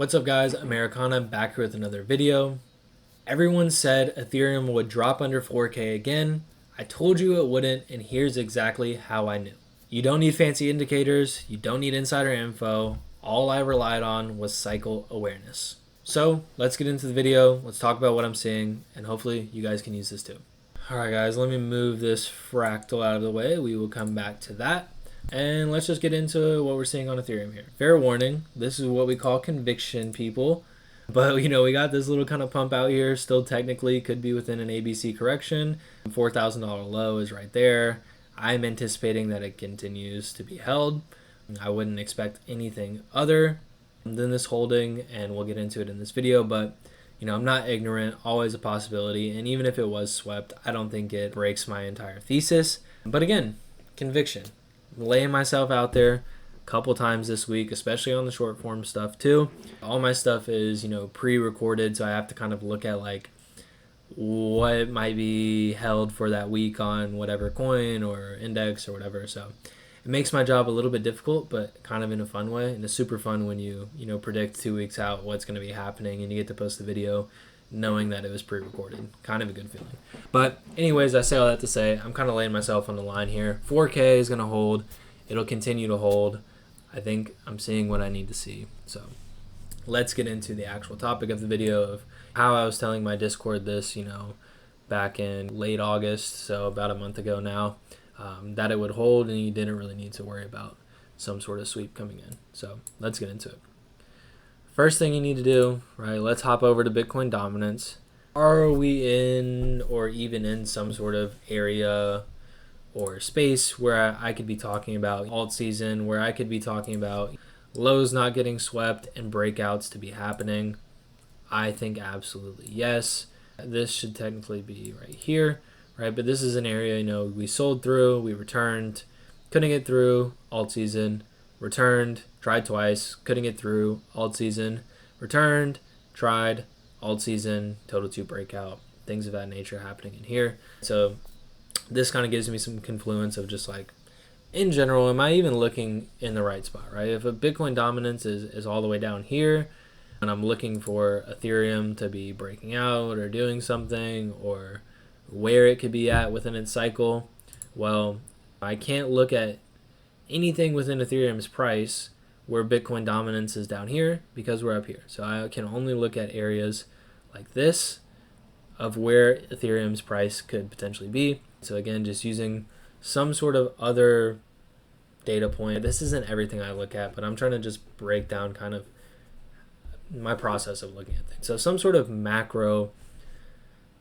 What's up guys, Americana back here with another video. Everyone said Ethereum would drop under 4K again. I told you it wouldn't, and here's exactly how I knew. You don't need fancy indicators, you don't need insider info. All I relied on was cycle awareness. So let's get into the video, let's talk about what I'm seeing, and hopefully you guys can use this too. Alright guys, let me move this fractal out of the way. We will come back to that. And let's just get into what we're seeing on Ethereum here. Fair warning, this is what we call conviction, people. But, we got this little kind of pump out here. Still technically could be within an ABC correction. $4,000 low is right there. I'm anticipating that it continues to be held. I wouldn't expect anything other than this holding, and we'll get into it in this video. But, I'm not ignorant, always a possibility. And even if it was swept, I don't think it breaks my entire thesis. But again, conviction. Laying myself out there a couple times this week, especially on the short form stuff too. All my stuff is pre-recorded, so I have to kind of look at like what might be held for that week on whatever coin or index or whatever. So it makes my job a little bit difficult, but kind of in a fun way. And it's super fun when you predict 2 weeks out what's going to be happening and you get to post the video knowing that it was pre-recorded. Kind of a good feeling. But anyways, I say all that to say I'm kind of laying myself on the line here. 4K is going to hold. It'll continue to hold. I think I'm seeing what I need to see. So let's get into the actual topic of the video of how I was telling my Discord this, back in late August, so about a month ago now, that it would hold and you didn't really need to worry about some sort of sweep coming in. So let's get into it. First thing you need to do, right, let's hop over to Bitcoin dominance. Are we in or even in some sort of area or space where I could be talking about alt season, where I could be talking about lows not getting swept and breakouts to be happening? I think absolutely yes. This should technically be right here, right? But this is an area, we sold through, we returned, couldn't get through, alt season, returned, tried twice, couldn't get through, alt season, returned, tried, alt season, total 2 breakout, things of that nature happening in here. So this kind of gives me some confluence of just like, in general, am I even looking in the right spot, right? If a Bitcoin dominance is all the way down here and I'm looking for Ethereum to be breaking out or doing something or where it could be at within its cycle, well, I can't look at anything within Ethereum's price where Bitcoin dominance is down here because we're up here. So I can only look at areas like this of where Ethereum's price could potentially be. So again, just using some sort of other data point. This isn't everything I look at, but I'm trying to just break down kind of my process of looking at things. So some sort of macro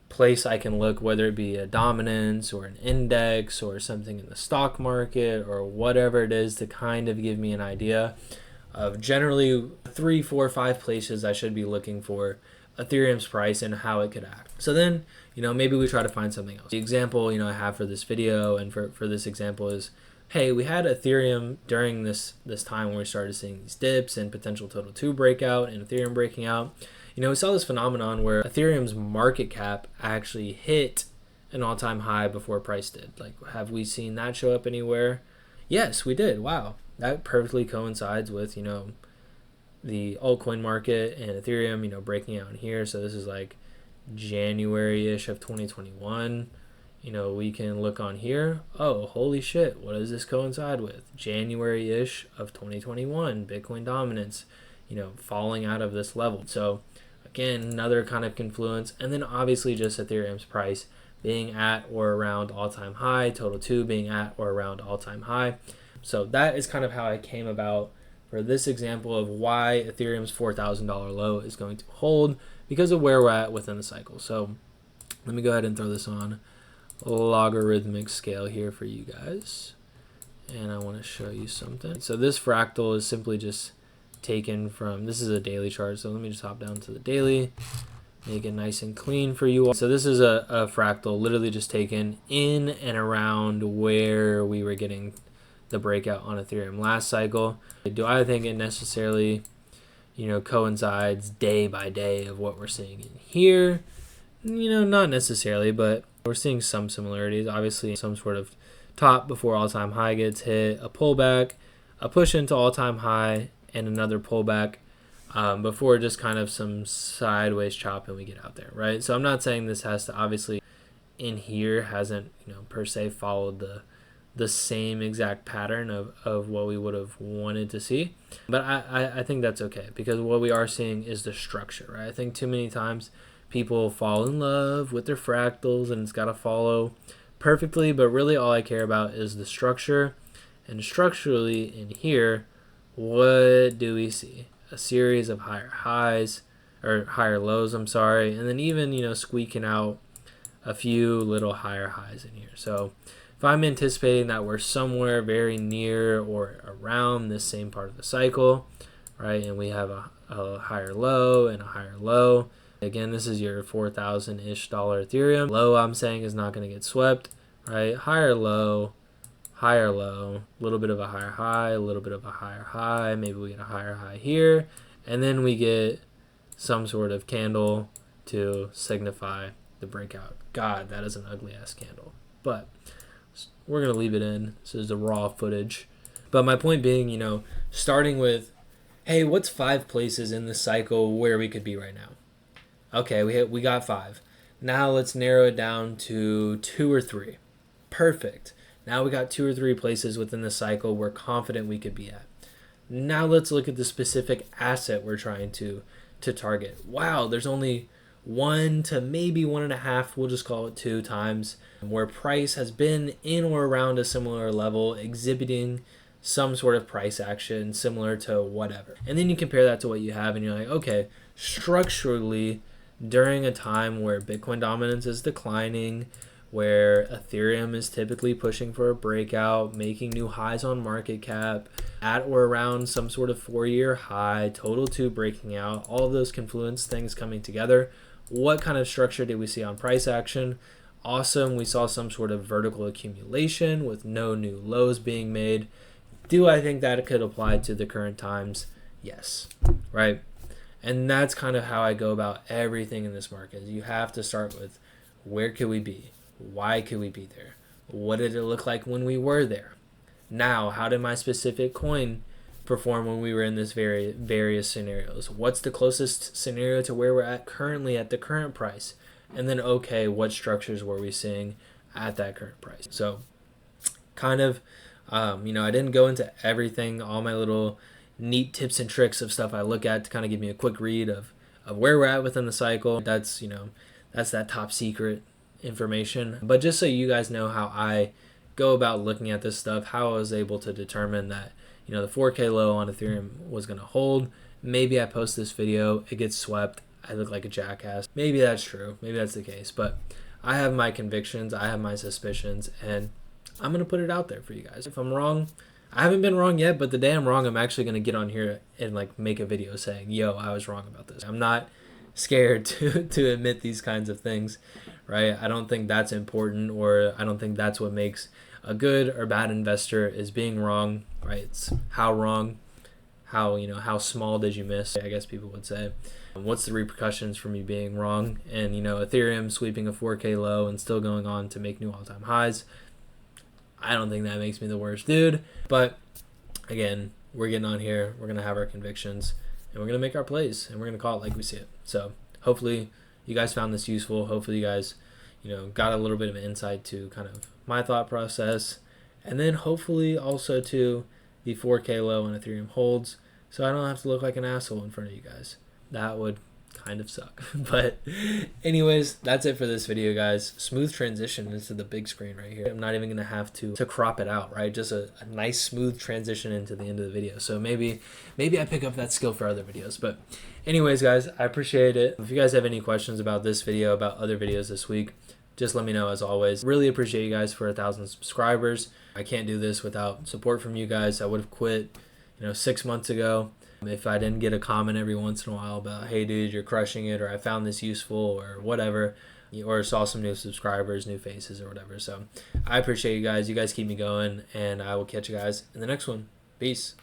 place I can look, whether it be a dominance or an index or something in the stock market or whatever it is, to kind of give me an idea of generally 3, 4, 5 places I should be looking for Ethereum's price and how it could act. So then, maybe we try to find something else. The example, I have for this video and for this example is, hey, we had Ethereum during this time when we started seeing these dips and potential total 2 breakout and Ethereum breaking out. We saw this phenomenon where Ethereum's market cap actually hit an all-time high before price did. Like, have we seen that show up anywhere? Yes, we did. Wow. That perfectly coincides with, the altcoin market and Ethereum, breaking out in here. So this is like January-ish of 2021. We can look on here. Oh, holy shit. What does this coincide with? January-ish of 2021, Bitcoin dominance, falling out of this level. So again, another kind of confluence. And then obviously just Ethereum's price being at or around all-time high, total 2 being at or around all-time high. So that is kind of how I came about for this example of why Ethereum's $4,000 low is going to hold because of where we're at within the cycle. So let me go ahead and throw this on logarithmic scale here for you guys. And I want to show you something. So this fractal is simply just taken from, this is a daily chart, so let me just hop down to the daily, make it nice and clean for you all. So this is a fractal literally just taken in and around where we were getting the breakout on Ethereum last cycle. Do I think it necessarily coincides day by day of what we're seeing in here? Not necessarily, but we're seeing some similarities. Obviously some sort of top before all-time high gets hit, a pullback, a push into all-time high, and another pullback before just kind of some sideways chopping we get out there, right? So I'm not saying this has to obviously in here hasn't, per se followed the same exact pattern of what we would have wanted to see. But I think that's okay, because what we are seeing is the structure, right? I think too many times people fall in love with their fractals and it's got to follow perfectly, but really all I care about is the structure. And structurally in here, what do we see? A series of higher highs, or higher lows, I'm sorry, and then even, squeaking out a few little higher highs in here. So if I'm anticipating that we're somewhere very near or around this same part of the cycle, right, and we have a higher low and a higher low, again, this is your 4,000-ish dollar Ethereum. Low, I'm saying, is not going to get swept, right? Higher low, a little bit of a higher high, a little bit of a higher high, maybe we get a higher high here, and then we get some sort of candle to signify the breakout. God, that is an ugly ass candle, but we're gonna leave it in. This is the raw footage. But my point being, starting with, hey, what's 5 places in the cycle where we could be right now? Okay, we got 5. Now let's narrow it down to 2 or 3. Perfect. Now we got 2 or 3 places within the cycle we're confident we could be at. Now let's look at the specific asset we're trying to target. Wow, there's only 1 to maybe 1.5, we'll just call it 2 times, where price has been in or around a similar level, exhibiting some sort of price action similar to whatever. And then you compare that to what you have and you're like, okay, structurally, during a time where Bitcoin dominance is declining, where Ethereum is typically pushing for a breakout, making new highs on market cap, at or around some sort of 4-year high, total 2 breaking out, all of those confluence things coming together. What kind of structure did we see on price action? Awesome. We saw some sort of vertical accumulation with no new lows being made. Do I think that it could apply to the current times? Yes. Right? And that's kind of how I go about everything in this market. You have to start with, where could we be? Why could we be there? What did it look like when we were there? Now, how did my specific coin perform when we were in this various scenarios? What's the closest scenario to where we're at currently at the current price? And then, okay, what structures were we seeing at that current price? So kind of, I didn't go into everything, all my little neat tips and tricks of stuff I look at to kind of give me a quick read of where we're at within the cycle. That's that top secret information. But just so you guys know how I go about looking at this stuff, how I was able to determine that, the 4K low on Ethereum was going to hold. Maybe I post this video, it gets swept, I look like a jackass. Maybe that's true. Maybe that's the case. But I have my convictions, I have my suspicions, and I'm going to put it out there for you guys. If I'm wrong, I haven't been wrong yet, but the day I'm wrong, I'm actually going to get on here and make a video saying, yo, I was wrong about this. I'm not scared to admit these kinds of things, right? I don't think that's important, or I don't think that's what makes a good or bad investor, is being wrong, right? It's how wrong, how small did you miss, I guess people would say. What's the repercussions for me being wrong? And, Ethereum sweeping a 4K low and still going on to make new all-time highs. I don't think that makes me the worst dude. But again, we're getting on here, we're going to have our convictions, and we're going to make our plays, and we're going to call it like we see it. So hopefully you guys found this useful. Hopefully you guys, got a little bit of an insight to kind of my thought process, and then hopefully also to the 4K low on Ethereum holds, so I don't have to look like an asshole in front of you guys. That would kind of suck. But anyways, that's it for this video, guys. Smooth transition into the big screen right here. I'm not even gonna have to crop it out, right? Just a nice smooth transition into the end of the video. So maybe I pick up that skill for other videos. But anyways, guys, I appreciate it. If you guys have any questions about this video, about other videos this week, just let me know. As always, really appreciate you guys for 1,000 subscribers. I can't do this without support from you guys. I would have quit 6 months ago if I didn't get a comment every once in a while about, hey dude, you're crushing it, or I found this useful, or whatever, or saw some new subscribers, new faces, or whatever. So I appreciate you guys. You guys keep me going, and I will catch you guys in the next one. Peace.